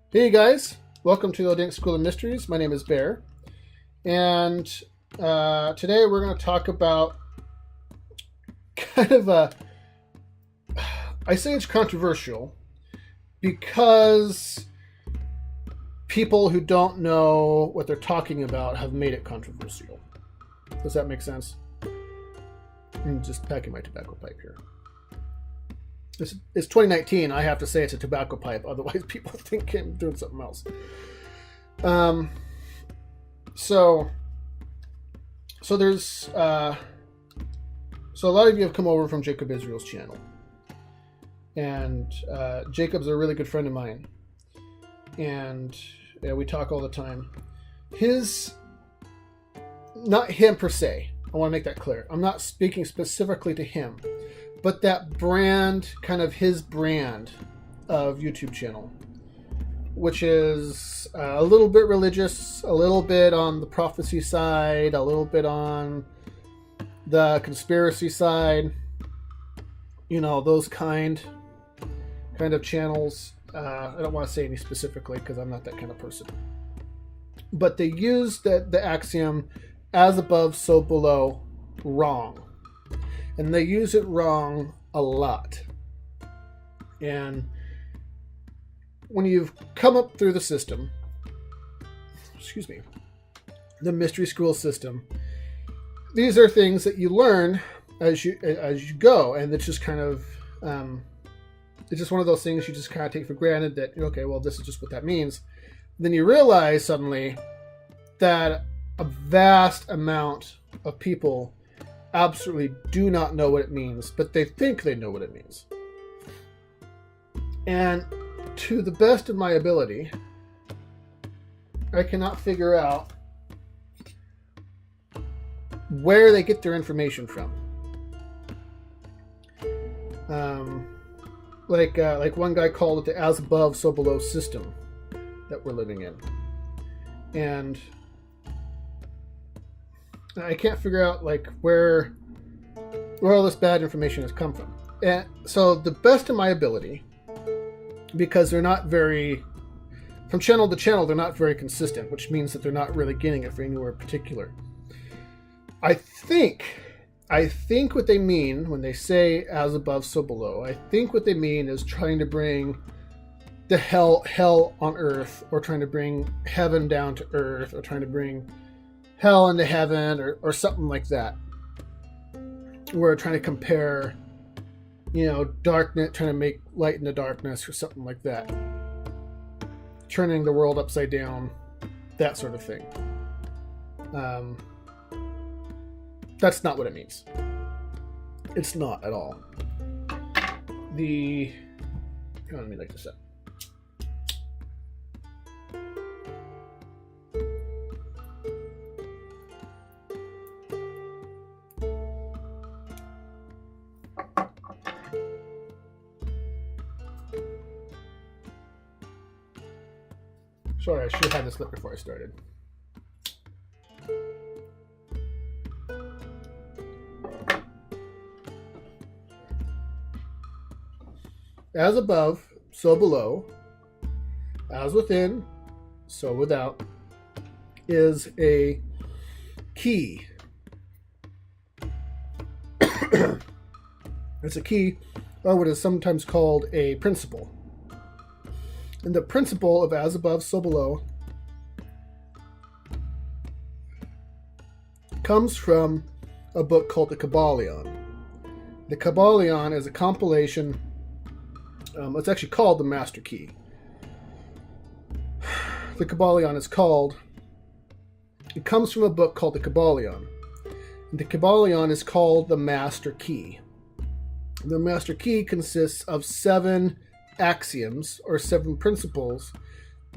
Hey guys, welcome to the Odink School of Mysteries. My name is Bear, and today we're going to talk about kind of I say it's controversial because people who don't know what they're talking about have made it controversial. Does that make sense? I'm just packing my tobacco pipe here. It's 2019. I have to say it's a tobacco pipe, otherwise people think I'm doing something else. So there's so a lot of you have come over from Jacob Israel's channel, and Jacob's a really good friend of mine, and we talk all the time. Not him per se. I want to make that clear. I'm not speaking specifically to him. But that brand, kind of his brand of YouTube channel, which is a little bit religious, a little bit on the prophecy side, a little bit on the conspiracy side, those kind of channels. I don't want to say any specifically because I'm not that kind of person. But they use the axiom, as above, so below, wrong. And they use it wrong a lot. And when you've come up through the system, the mystery school system, these are things that you learn as you go, and it's just kind of it's just one of those things you just kind of take for granted that, okay, well, this is just what that means. Then you realize suddenly that a vast amount of people absolutely do not know what it means, but they think they know what it means. And to the best of my ability, I cannot figure out where they get their information from. Like one guy called it the as above, so below system that we're living in. And I can't figure out where all this bad information has come from. And so the best of my ability, because they're not very, from channel to channel, they're not very consistent, which means that they're not really getting it from anywhere particular. I think what they mean when they say as above, so below, I think what they mean is trying to bring the hell on earth, or trying to bring heaven down to earth, or trying to bring hell into heaven, or something like that. We're trying to compare, darkness, trying to make light in the darkness, or something like that. Turning the world upside down, that sort of thing. That's not what it means. It's not at all. Let me light this up. Sorry, I should have had this lit before I started. As above, so below. As within, so without, is a key. It's a key, or what is sometimes called a principle. And the principle of as above, so below comes from a book called the Kabbalion. The Kabbalion is a compilation. It's actually called the Master Key. The Kabbalion it comes from a book called the Kabbalion. The Kabbalion is called the Master Key. The Master Key consists of 7 axioms, or 7 principles,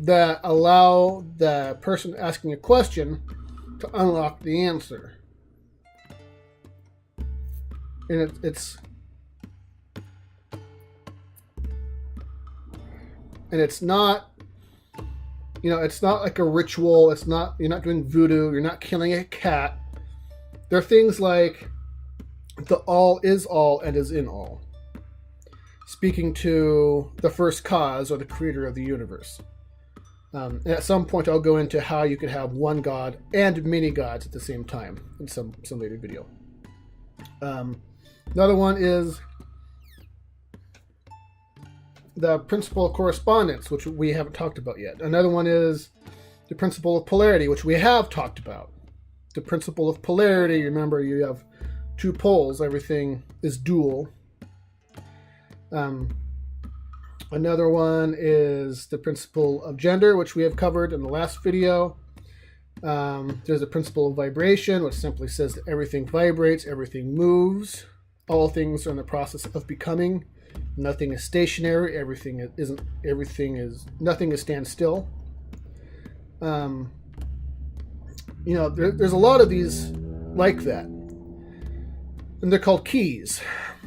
that allow the person asking a question to unlock the answer. And it's not, it's not like a ritual. It's not, you're not doing voodoo. You're not killing a cat. There are things like the all is all and is in all. speaking to the first cause or the creator of the universe. And at some point, I'll go into how you could have one God and many gods at the same time in some later video. Another one is the principle of correspondence, which we haven't talked about yet. Another one is the principle of polarity, which we have talked about. The principle of polarity, remember, you have two poles. Everything is dual. Another one is the principle of gender, which we have covered in the last video. There's the principle of vibration, which simply says that everything vibrates, everything moves. All things are in the process of becoming. Nothing is stationary. Nothing is standstill. There's a lot of these like that, and they're called keys.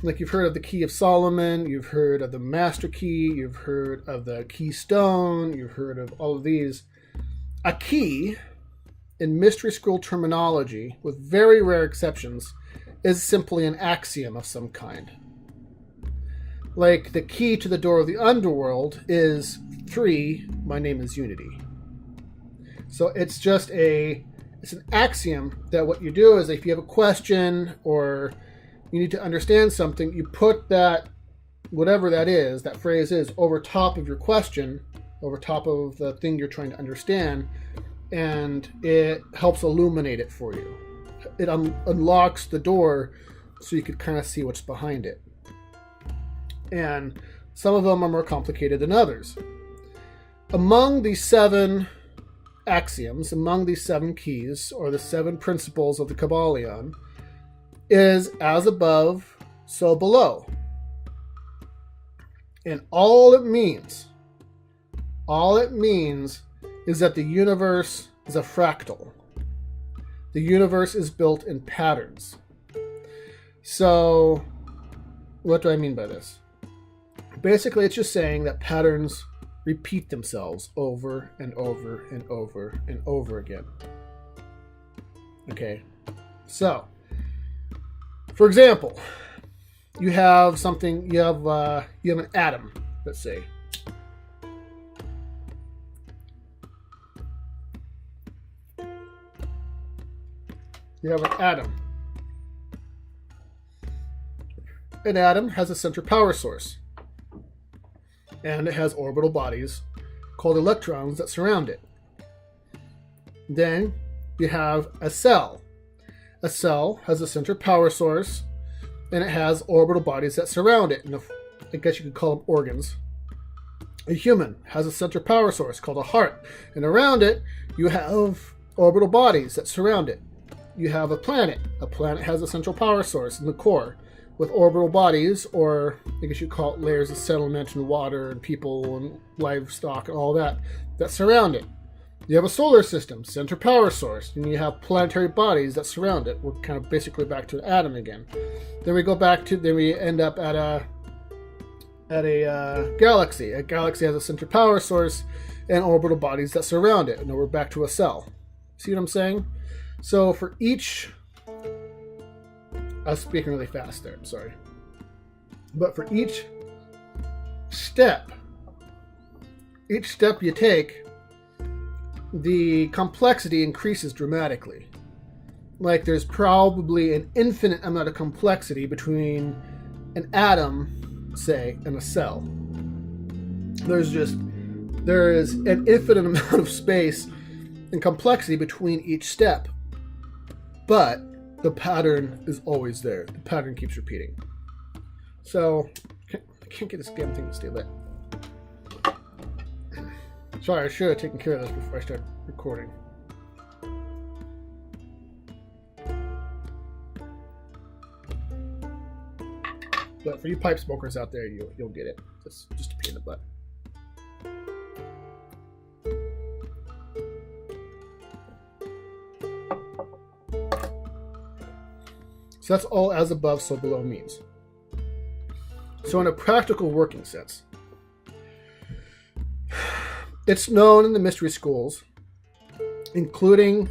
Like, you've heard of the Key of Solomon, you've heard of the Master Key, you've heard of the Keystone, you've heard of all of these. A key, in mystery school terminology, with very rare exceptions, is simply an axiom of some kind. Like, the key to the door of the underworld is 3, my name is Unity. So it's just it's an axiom that what you do is, if you have a question or you need to understand something, you put that, whatever that is, that phrase is, over top of your question, over top of the thing you're trying to understand, and it helps illuminate it for you. It unlocks the door so you could kind of see what's behind it. And some of them are more complicated than others. Among these 7 axioms, among these 7 keys, or the 7 principles of the Kabbalion, is as above, so below. And all it means is that the universe is a fractal. The universe is built in patterns. So, what do I mean by this? Basically, it's just saying that patterns repeat themselves over and over and over and over again. Okay, so, for example, you have an atom, let's say. You have an atom. An atom has a central power source, and it has orbital bodies called electrons that surround it. Then you have a cell. A cell has a central power source, and it has orbital bodies that surround it. And I guess you could call them organs. A human has a central power source called a heart, and around it you have orbital bodies that surround it. You have a planet. A planet has a central power source in the core with orbital bodies, or I guess you call it layers of settlement and water and people and livestock and all that surround it. You have a solar system, center power source, and you have planetary bodies that surround it. We're kind of basically back to an atom again. Then we end up at a galaxy. A galaxy has a center power source and orbital bodies that surround it. And then we're back to a cell. See what I'm saying? So for each... I was speaking really fast there, I'm sorry. But for each step you take, the complexity increases dramatically. Like, there's probably an infinite amount of complexity between an atom, say, and a cell. There is an infinite amount of space and complexity between each step. But the pattern is always there. The pattern keeps repeating. So, I can't get this damn thing to stay lit. Sorry, I should have taken care of this before I started recording. But for you pipe smokers out there, you'll get it. It's just a pain in the butt. So that's all as above, so below means. So in a practical working sense, it's known in the mystery schools, including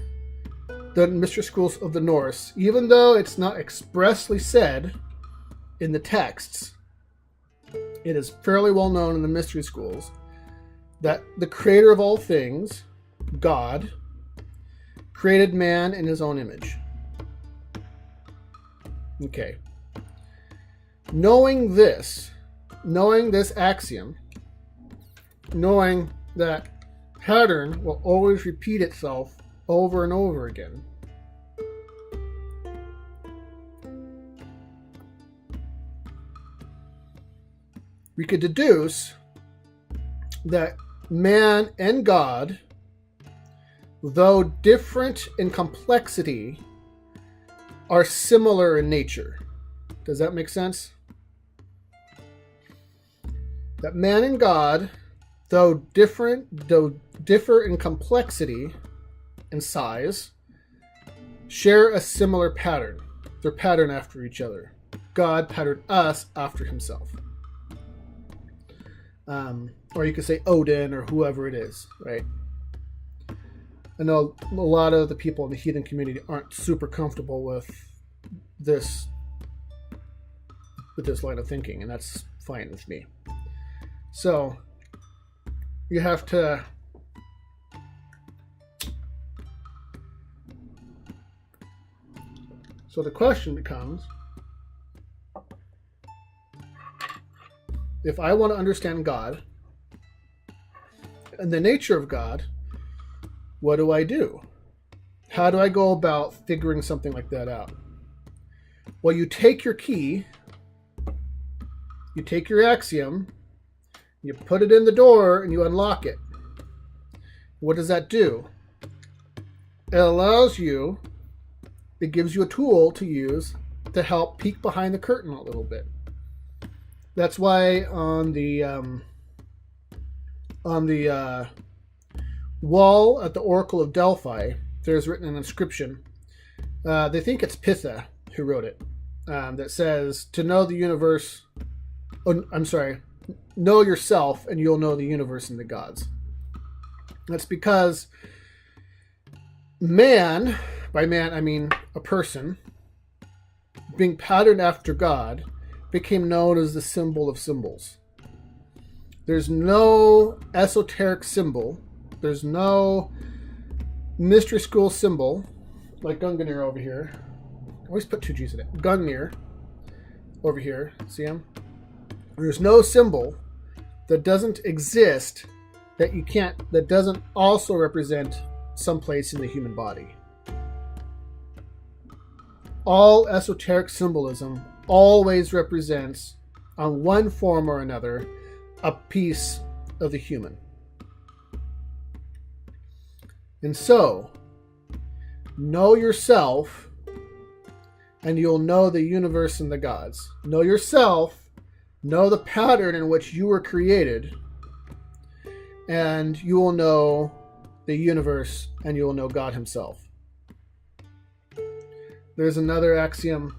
the mystery schools of the Norse, even though it's not expressly said in the texts, it is fairly well known in the mystery schools that the creator of all things, God, created man in his own image. Okay. Knowing this axiom, knowing that pattern will always repeat itself over and over again, we could deduce that man and God, though different in complexity, are similar in nature. Does that make sense? That man and God, though differ in complexity and size, share a similar pattern. They're patterned after each other. God patterned us after himself. Or you could say Odin or whoever it is, right? I know a lot of the people in the heathen community aren't super comfortable with this line of thinking, and that's fine with me. So you have to so the question becomes, if I want to understand God and the nature of God, what do I do? How do I go about figuring something like that out? Well, you take your key, you take your axiom, you put it in the door, and you unlock it. What does that do? It gives you a tool to use to help peek behind the curtain a little bit. That's why on the wall at the Oracle of Delphi, there's written an inscription. They think it's Pitha who wrote it. That says, to know the universe... Oh, I'm sorry. Know yourself and you'll know the universe and the gods. That's because man, by man I mean a person, being patterned after God, became known as the symbol of symbols. There's no esoteric symbol. There's no mystery school symbol, like Gungnir over here. I always put two G's in it. Gungnir over here. See him? There's no symbol that doesn't exist that doesn't also represent some place in the human body. All esoteric symbolism always represents, on one form or another, a piece of the human. And so, know yourself, and you'll know the universe and the gods. Know yourself, know the pattern in which you were created, and you will know the universe, and you will know God himself. There's another axiom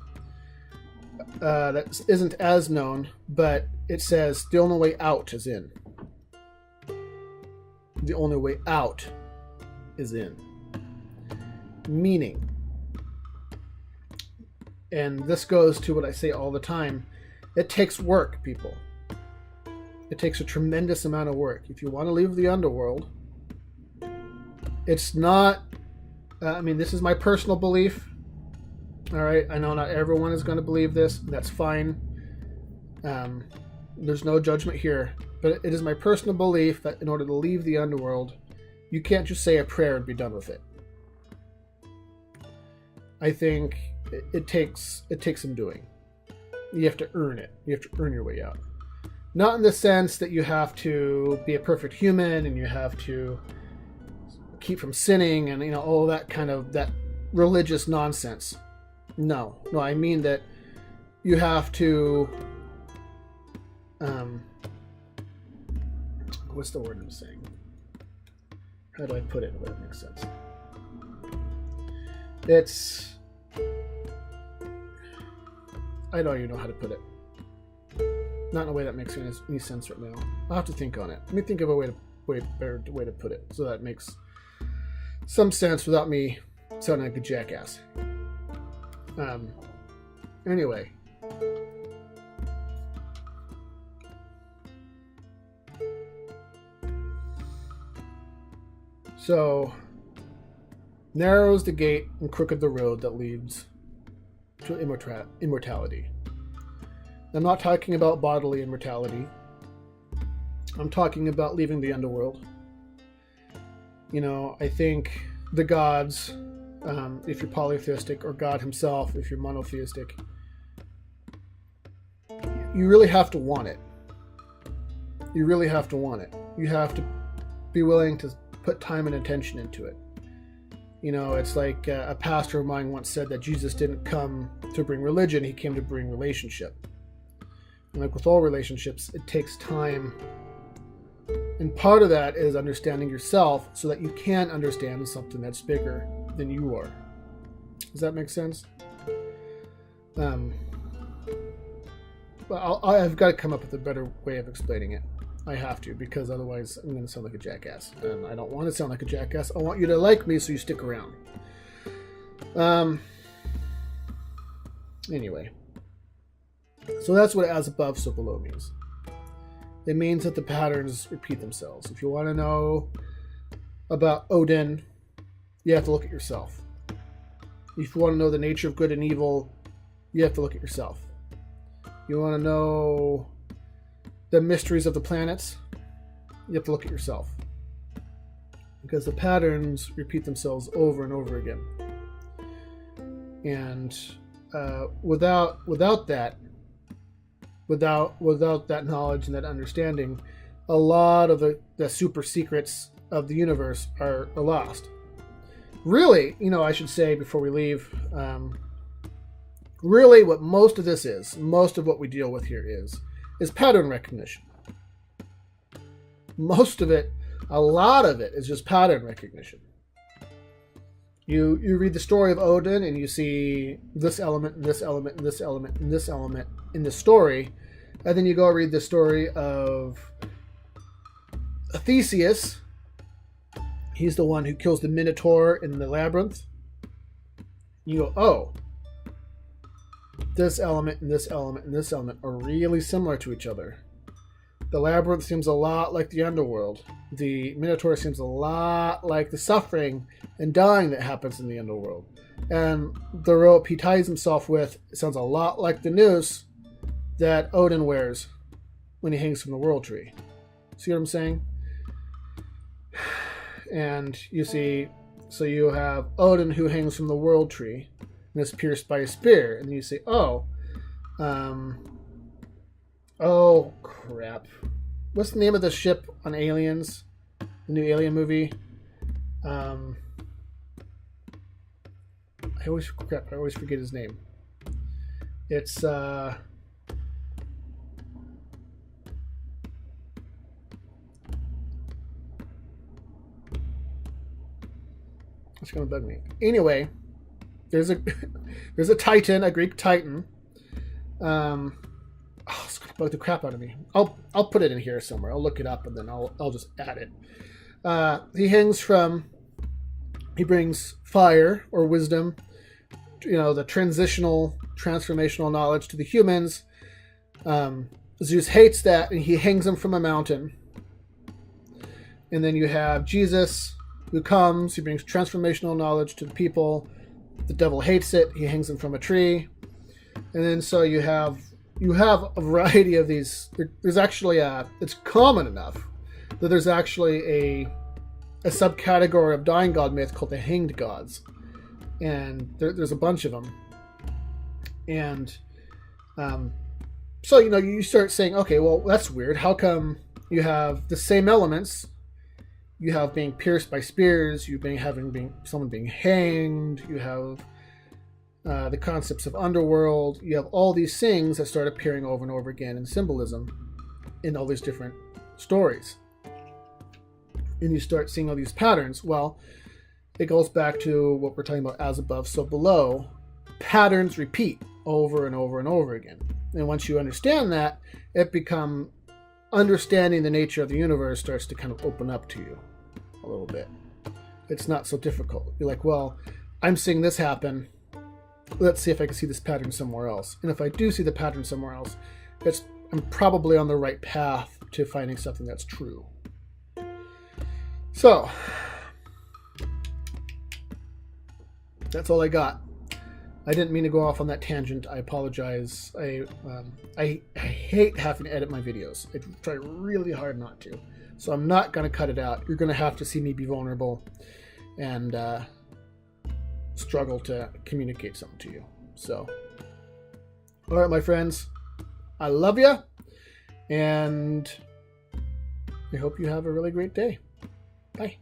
that isn't as known, but it says the only way out is in. The only way out is in. Meaning, and this goes to what I say all the time, it takes work, people. It takes a tremendous amount of work. If you want to leave the underworld, it's not, this is my personal belief. All right, I know not everyone is going to believe this. That's fine. There's no judgment here. But it is my personal belief that in order to leave the underworld, you can't just say a prayer and be done with it. I think it takes some doing. You have to earn it. You have to earn your way out. Not in the sense that you have to be a perfect human and you have to keep from sinning and all that kind of that religious nonsense. No, I mean that you have to what's the word I'm saying? How do I put it in a way that makes sense? I don't even know how to put it. Not in a way that makes any sense right now. I'll have to think on it. Let me think of a better way to put it so that makes some sense without me sounding like a jackass. Anyway. So, narrow is the gate and crooked the road that leads to immortality. I'm not talking about bodily immortality. I'm talking about leaving the underworld. I think the gods, if you're polytheistic, or God himself, if you're monotheistic, you really have to want it. You really have to want it. You have to be willing to put time and attention into it. It's like a pastor of mine once said that Jesus didn't come to bring religion, he came to bring relationship. And like with all relationships, it takes time. And part of that is understanding yourself so that you can understand something that's bigger than you are. Does that make sense? I've got to come up with a better way of explaining it. I have to, because otherwise I'm going to sound like a jackass. And I don't want to sound like a jackass. I want you to like me so you stick around. Anyway. So that's what as above, so below means. It means that the patterns repeat themselves. If you want to know about Odin, you have to look at yourself. If you want to know the nature of good and evil, you have to look at yourself. You want to know the mysteries of the planets, you have to look at yourself. Because the patterns repeat themselves over and over again. And without that knowledge and that understanding, a lot of the super secrets of the universe are lost. Really, I should say before we leave, really what most of this is, most of what we deal with here is pattern recognition. Most of it, a lot of it, is just pattern recognition. You read the story of Odin and you see this element, and this element, and this element, and this element in the story, and then you go read the story of Theseus. He's the one who kills the Minotaur in the labyrinth. You go, oh, this element and this element and this element are really similar to each other. The labyrinth seems a lot like the underworld. The Minotaur seems a lot like the suffering and dying that happens in the underworld. And the rope he ties himself with sounds a lot like the noose that Odin wears when he hangs from the world tree. See what I'm saying? And you see, so you have Odin who hangs from the world tree and is pierced by a spear. And then you say, oh crap. What's the name of the ship on Aliens? The new Alien movie? I always forget his name. It's it's gonna bug me. Anyway, there's a Titan, a Greek Titan. It's gonna bug the crap out of me. I'll put it in here somewhere. I'll look it up and then I'll just add it. He brings fire or wisdom, the transformational knowledge to the humans. Zeus hates that and he hangs him from a mountain. And then you have Jesus who comes, he brings transformational knowledge to the people. The devil hates it, he hangs him from a tree. And then so you have a variety of these. There's actually it's common enough that there's actually a subcategory of dying god myth called the hanged gods. And there's a bunch of them. And so, you start saying, okay, well, that's weird. How come you have the same elements? You have being pierced by spears, someone being hanged, you have the concepts of underworld, you have all these things that start appearing over and over again in symbolism in all these different stories. And you start seeing all these patterns. Well, it goes back to what we're talking about as above, so below. Patterns repeat over and over and over again. And once you understand that, understanding the nature of the universe starts to kind of open up to you a little bit. It's not so difficult. You're like, well, I'm seeing this happen. Let's see if I can see this pattern somewhere else. And if I do see the pattern somewhere else, I'm probably on the right path to finding something that's true. So, That's all I got. I didn't mean to go off on that tangent. I apologize. I hate having to edit my videos. I try really hard not to. So I'm not going to cut it out. You're going to have to see me be vulnerable and struggle to communicate something to you. So, all right, my friends. I love you. And I hope you have a really great day. Bye.